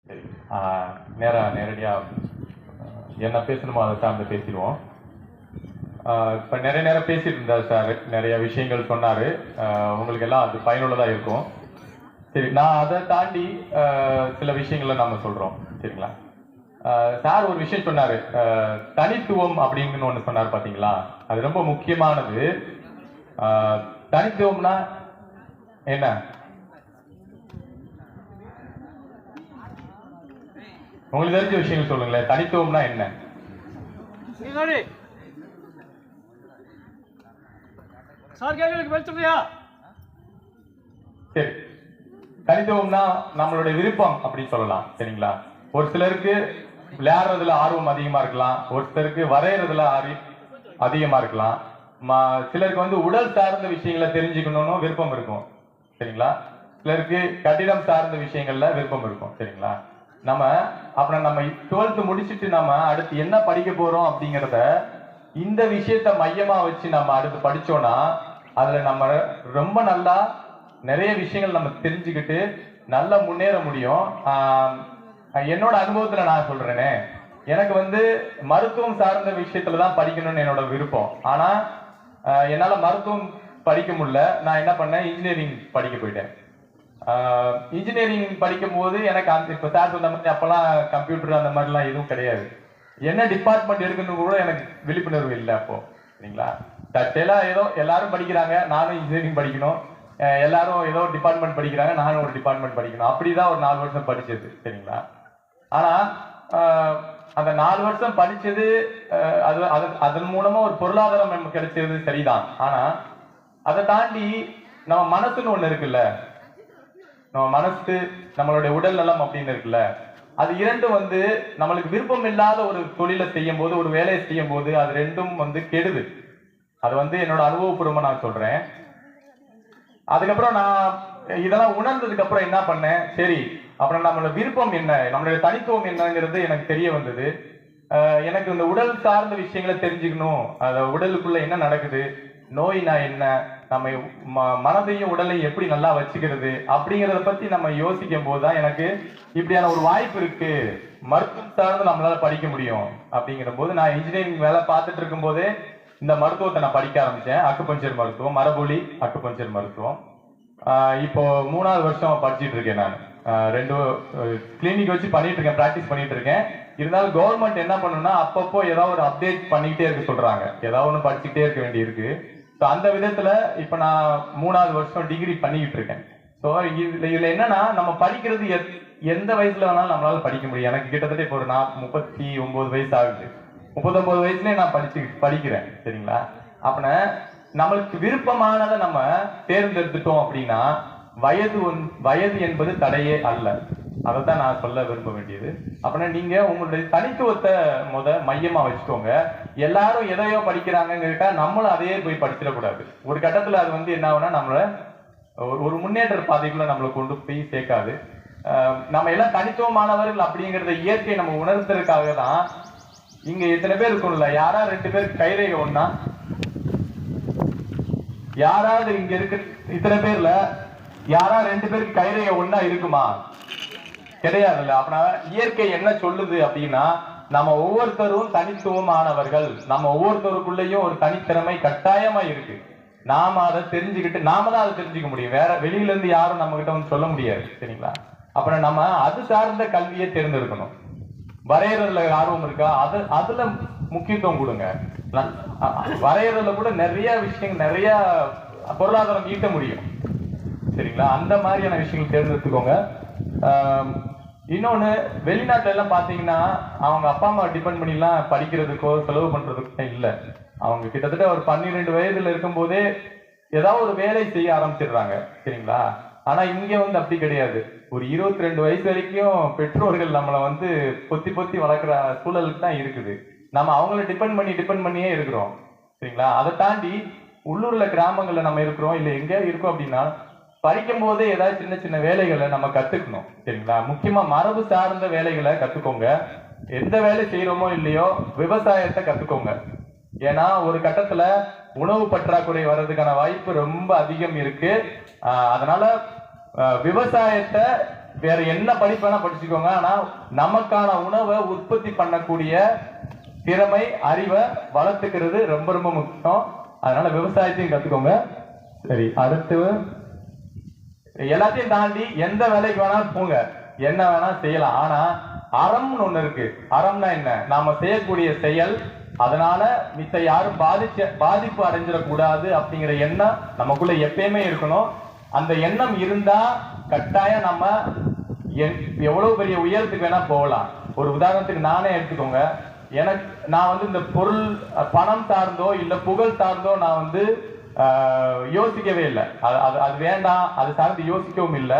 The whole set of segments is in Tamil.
சரி, நேரடியாக என்ன பேசணுமோ அதை சார்ந்து பேசிடுவோம். இப்போ நிறைய நேரம் பேசிட்டு இருந்தார் சார், நிறைய விஷயங்கள் சொன்னார். உங்களுக்கு எல்லாம் அது பயனுள்ளதாக இருக்கும். சரி, நான் அதை தாண்டி சில விஷயங்களை நம்ம சொல்கிறோம். சரிங்களா? சார் ஒரு விஷயம் சொன்னார், தனித்துவம் அப்படின்னு ஒன்று சொன்னார் பார்த்தீங்களா? அது ரொம்ப முக்கியமானது. தனித்துவம்னா என்ன? உங்களுக்கு தெரிஞ்ச விஷயங்கள் சொல்லுங்களேன். தனித்துவம்னா என்ன? சரி, தனித்துவம்னா நம்மளுடைய விருப்பம் அப்படின்னு சொல்லலாம். சரிங்களா? ஒரு சிலருக்கு விளையாடுறதுல ஆர்வம் அதிகமா இருக்கலாம், ஒரு சிலருக்கு வரைகிறதுல அதிகமா இருக்கலாம், சிலருக்கு வந்து உடல் சார்ந்த விஷயங்களை தெரிஞ்சுக்கணும்னு விருப்பம் இருக்கும். சரிங்களா? சிலருக்கு கட்டிடம் சார்ந்த விஷயங்கள்ல விருப்பம் இருக்கும். சரிங்களா? அப்புறம் நம்ம 12th முடிச்சுட்டு நம்ம அடுத்து என்ன படிக்க போறோம் அப்படிங்கிறத இந்த விஷயத்த மையமா வச்சு நம்ம அடுத்து படிச்சோம்னா அதுல நம்ம ரொம்ப நல்லா நிறைய விஷயங்கள் நம்ம தெரிஞ்சுக்கிட்டு நல்லா முன்னேற முடியும். என்னோட அனுபவத்துல நான் சொல்றேனே, எனக்கு வந்து மருத்துவம் சார்ந்த விஷயத்துலதான் படிக்கணும்னு என்னோட விருப்பம். ஆனா என்னால மருத்துவம் படிக்க முடியல. நான் என்ன பண்ணேன், இன்ஜினியரிங் படிக்க போயிட்டேன். இன்ஜினியரிங் படிக்கும் போது எனக்கு இப்ப சார் சொன்ன மாதிரி அப்பெல்லாம் கம்ப்யூட்டர் அந்த மாதிரிலாம் எதுவும் கிடையாது. என்ன டிபார்ட்மெண்ட் இருக்குன்னு கூட எனக்கு விழிப்புணர்வு இல்லை அப்போ. சரிங்களா? தட்டெல்லாம் ஏதோ எல்லாரும் படிக்கிறாங்க, நானும் இன்ஜினியரிங் படிக்கணும், எல்லாரும் ஏதோ டிபார்ட்மெண்ட் படிக்கிறாங்க, நானும் ஒரு டிபார்ட்மெண்ட் படிக்கணும். அப்படிதான் ஒரு 4 வருஷம் படிச்சது. சரிங்களா? ஆனா அந்த 4 வருஷம் படிச்சது அதன் மூலமா ஒரு பொருளாதாரம் நமக்கு கிடைச்சது சரிதான். ஆனா அதை தாண்டி நம்ம மனசுன்னு ஒண்ணு இருக்குல்ல, நம்ம மனசு, நம்மளுடைய உடல் நலம் அப்படின்னு இருக்குல்ல, அது இரண்டும் வந்து நம்மளுக்கு விருப்பம் இல்லாத ஒரு தொழிலை செய்யும் போது, ஒரு வேலையை செய்யும் போது அது ரெண்டும் வந்து கெடுது. அது வந்து என்னோட அனுபவபூர்வமா நான் சொல்றேன். அதுக்கப்புறம் நான் இதெல்லாம் உணர்ந்ததுக்கு அப்புறம் என்ன பண்ணேன், சரி அப்புறம் நம்மளோட விருப்பம் என்ன, நம்மளுடைய தனித்துவம் என்னங்கிறது எனக்கு தெரிய வந்தது. எனக்கு இந்த உடல் சார்ந்த விஷயங்களை தெரிஞ்சுக்கணும், உடலுக்குள்ள என்ன நடக்குது, நோய்னா என்ன, நம்ம மனதையும் உடலையும் எப்படி நல்லா வச்சுக்கிறது அப்படிங்கிறத பத்தி நம்ம யோசிக்கும் போதுதான் எனக்கு இப்படியான ஒரு வாய்ப்பு இருக்கு, மருத்துவம் சார்ந்து நம்மளால படிக்க முடியும். அப்படிங்கிற போது நான் இன்ஜினியரிங் வேலை பார்த்துட்டு இருக்கும் போதே இந்த மருத்துவத்தை நான் படிக்க ஆரம்பிச்சேன். அக்குபஞ்சர் மருத்துவம், மரபொலி அக்குபஞ்சர் மருத்துவம். இப்போ 3வது வருஷம் படிச்சுட்டு இருக்கேன். நான் 2 கிளினிக் வச்சு பண்ணிட்டு இருக்கேன், பிராக்டிஸ் பண்ணிட்டு இருக்கேன். இருந்தாலும் கவர்மெண்ட் என்ன பண்ணுன்னா அப்பப்போ ஏதாவது ஒரு அப்டேட் பண்ணிக்கிட்டே இருக்க சொல்றாங்க, ஏதாவது ஒன்று படிச்சுக்கிட்டே இருக்க வேண்டி இருக்கு. ஸோ அந்த விதத்துல இப்ப நான் 3வது வருஷம் டிகிரி பண்ணிக்கிட்டு இருக்கேன். ஸோ இதுல என்னன்னா, நம்ம படிக்கிறது எந்த வயசுல வேணாலும் நம்மளால படிக்க முடியும். எனக்கு கிட்டத்தட்ட இப்போ ஒரு 39 வயசு ஆகுது. 39 வயசுலயே நான் படிக்கிறேன். சரிங்களா? அப்ப நம்மளுக்கு விருப்பமானதை நம்ம தேர்ந்தெடுத்துட்டோம் அப்படின்னா வயது என்பது தடையே அல்ல. அதைத்தான் நான் சொல்ல விரும்ப வேண்டியது. அப்படின்னா நீங்க உங்களுடைய தனித்துவத்தை மையமா வச்சுக்கோங்க. எல்லாரும் எதையோ படிக்கிறாங்க, நம்மளும் அதையே போய் படிச்சிடக்கூடாது. ஒரு கட்டத்துல அது வந்து என்ன ஆகுனா நம்மள ஒரு முன்னேற்ற பாதைக்குள்ள நம்மளை கொண்டு போய் சேர்க்காது. நம்ம எல்லாம் தனித்துவமானவர்கள் அப்படிங்கிறத இயற்கையை நம்ம உணர்த்துறதுக்காக தான் இங்க எத்தனை பேர் இருக்கும்ல, யாரா 2 பேருக்கு கைரேகை ஒண்ணா, யாராவது இங்க இருக்கு இத்தனை பேர்ல யாரா 2 பேருக்கு கைரேகை ஒண்ணா இருக்குமா? கிடையாதுல்ல. அப்படின்னா இயற்கை என்ன சொல்லுது அப்படின்னா, நம்ம ஒவ்வொருத்தரும் தனித்துவமானவர்கள், நம்ம ஒவ்வொருத்தருக்குள்ளேயும் ஒரு தனித்திறமை கட்டாயமா இருக்கு. நாம அதை தெரிஞ்சுக்கிட்டு நாம தான் அதை தெரிஞ்சுக்க முடியும். வேற வெளியில இருந்து யாரும் நம்ம கிட்ட வந்து சொல்ல முடியாது. சரிங்களா? அப்புறம் நம்ம அது சார்ந்த கல்வியை தேர்ந்தெடுக்கணும். வரையறதுல ஆர்வம் இருக்கா, அதுல முக்கியத்துவம் கொடுங்க. வரையறதுல கூட நிறைய விஷயங்கள், நிறைய பொருளாதாரம் ஈட்ட முடியும். சரிங்களா? அந்த மாதிரியான விஷயங்கள் தேர்ந்தெடுத்துக்கோங்க. இன்னொன்னு, வெளிநாட்டுல எல்லாம் பாத்தீங்கன்னா அவங்க அப்பா அம்மா டிபெண்ட் பண்ணிலாம் படிக்கிறதுக்கோ செலவு பண்றதுக்கோ இல்லை. அவங்க கிட்டத்தட்ட ஒரு 12 வயதுல இருக்கும் போதே ஏதாவது ஒரு வேலை செய்ய ஆரம்பிச்சிடுறாங்க. சரிங்களா? ஆனா இங்க வந்து அப்படி கிடையாது. ஒரு 22 வயசு வரைக்கும் பெற்றோர்கள் நம்மளை வந்து பொத்தி பொத்தி வளர்க்குற சூழலுக்கு தான் இருக்குது. நம்ம அவங்கள டிபெண்ட் பண்ணியே இருக்கிறோம். சரிங்களா? அதை தாண்டி உள்ளூர்ல கிராமங்கள்ல நம்ம இருக்கிறோம், இல்லை எங்க இருக்கோம் அப்படின்னா படிக்கும் போதே ஏதாவது சின்ன சின்ன வேலைகளை நம்ம கத்துக்கணும். சரிங்களா? முக்கியமா மரபு சார்ந்த வேலைகளை கத்துக்கோங்க. எந்த வேலை செய்யறோமோ இல்லையோ விவசாயத்தை கத்துக்கோங்க. ஏன்னா ஒரு கட்டத்துல உணவு பற்றாக்குறை வர்றதுக்கான வாய்ப்பு ரொம்ப அதிகம் இருக்கு. அதனால விவசாயத்தை வேற என்ன படிப்பு வேணா படிச்சுக்கோங்க, ஆனா நமக்கான உணவை உற்பத்தி பண்ணக்கூடிய திறமை அறிவை வளர்த்துக்கிறது ரொம்ப ரொம்ப முக்கியம். அதனால விவசாயத்தையும் கத்துக்கோங்க. சரி, அடுத்து எல்லாத்தையும் தாண்டி எந்த வேலைக்கு வேணாலும் போங்க, என்ன வேணா செய்யலாம். ஆனா அறம்னு ஒண்ணு இருக்கு. அறம்னா என்ன? நாம செய்யக்கூடிய செயல் அதனால மித்த யாரும் பாதிப்பு அடைஞ்சிடக்கூடாது அப்படிங்கிற எண்ணம் நமக்குள்ள எப்பயுமே இருக்கணும். அந்த எண்ணம் இருந்தா கட்டாயம் நம்ம எவ்வளவு பெரிய உயரத்துக்கு வேணா போகலாம். ஒரு உதாரணத்துக்கு நானே எடுத்துக்கோங்க. நான் இந்த பொருள் பணம் சார்ந்தோ இல்ல புகழ் சார்ந்தோ நான் யோசிக்கவே இல்லை. அது வேண்டாம், அது சார்ந்து யோசிக்கவும் இல்லை.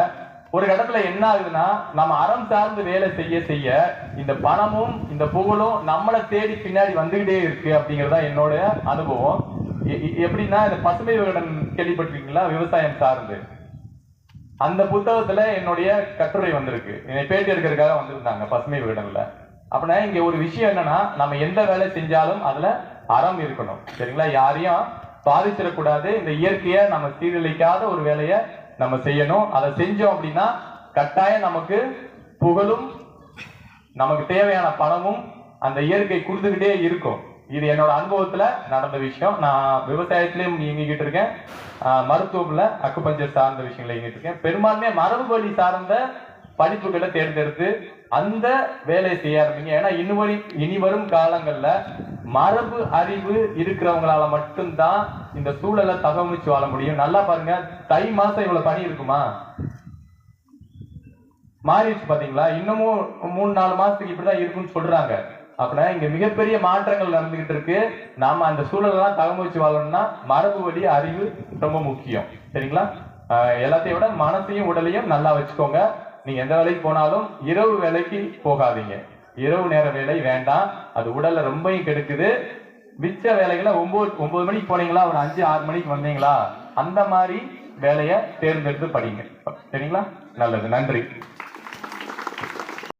ஒரு இடத்துல என்ன ஆகுதுன்னா, நம்ம அறம் சார்ந்து வேலை செய்ய செய்ய இந்த பணமும் இந்த புகழும் நம்மளை தேடி பின்னாடி வந்துகிட்டே இருக்கு அப்படிங்கறதா என்னோட அனுபவம். எப்படின்னா, இந்த பசுமை விகடன் கேள்விப்பட்டிருக்கீங்களா? விவசாயம் சார்ந்து அந்த புத்தகத்துல என்னுடைய கட்டுரை வந்திருக்கு. என்னை பேட்டி எடுக்கிறதுக்காக வந்திருந்தாங்க பசுமை விகடன்ல. அப்படின்னா இங்க ஒரு விஷயம் என்னன்னா, நம்ம எந்த வேலை செஞ்சாலும் அதுல அறம் இருக்கணும். சரிங்களா? யாரையும் பாதிச்சிடக்கூடாது. இந்த இயற்கையை நம்ம சீரழிக்காத ஒரு வேலையை நம்ம செய்யணும். அதை செஞ்சோம் அப்படின்னா கட்டாயம் நமக்கு புகழும் நமக்கு தேவையான பணமும் அந்த இயற்கை கொடுத்துக்கிட்டே இருக்கும். இது என்னோட அனுபவத்துல நடந்த விஷயம். நான் விவசாயத்திலையும் இயங்கிக்கிட்டு இருக்கேன், மருத்துவம்ல அக்குபஞ்சர் சார்ந்த விஷயங்களை இயங்கிட்டு இருக்கேன். பெரும்பான்மையா மரபு வழி சார்ந்த படிப்புகளை தேர்ந்தெடுத்து அந்த வேலையை செய்ய ஆரம்பிங்க. ஏன்னா இனி வரும் காலங்கள்ல மரபு அறிவு இருக்கிறவங்களால மட்டும்தான் இந்த சூழலை தகவமிச்சு வாழ முடியும். நல்லா பாருங்க, தை மாசம் இவ்வளவு பனி இருக்குமா? மாறிடுச்சு பாத்தீங்களா? இன்னமும் 3-4 மாசத்துக்கு இப்படிதான் இருக்குன்னு சொல்றாங்க. அப்படின்னா இங்க மிகப்பெரிய மாற்றங்கள் நடந்துகிட்டு இருக்கு. நாம அந்த சூழலெல்லாம் தகவமிச்சு வாழணும்னா மரபு வழி அறிவு ரொம்ப முக்கியம். சரிங்களா? எல்லாத்தையும் விட மனசையும் உடலையும் நல்லா வச்சுக்கோங்க. நீங்க எந்த வேலைக்கு போனாலும் இரவு வேலைக்கு போகாதீங்க. இரவு நேர வேலை வேண்டாம், அது உடலை ரொம்பவும் கெடுக்குது. மிச்ச வேலைகளை 9 மணிக்கு போனீங்களா, ஒரு 5-6 மணிக்கு வந்தீங்களா, அந்த மாதிரி வேலையை தேர்ந்தெடுத்து படிங்க. சரிங்களா? நல்லது, நன்றி.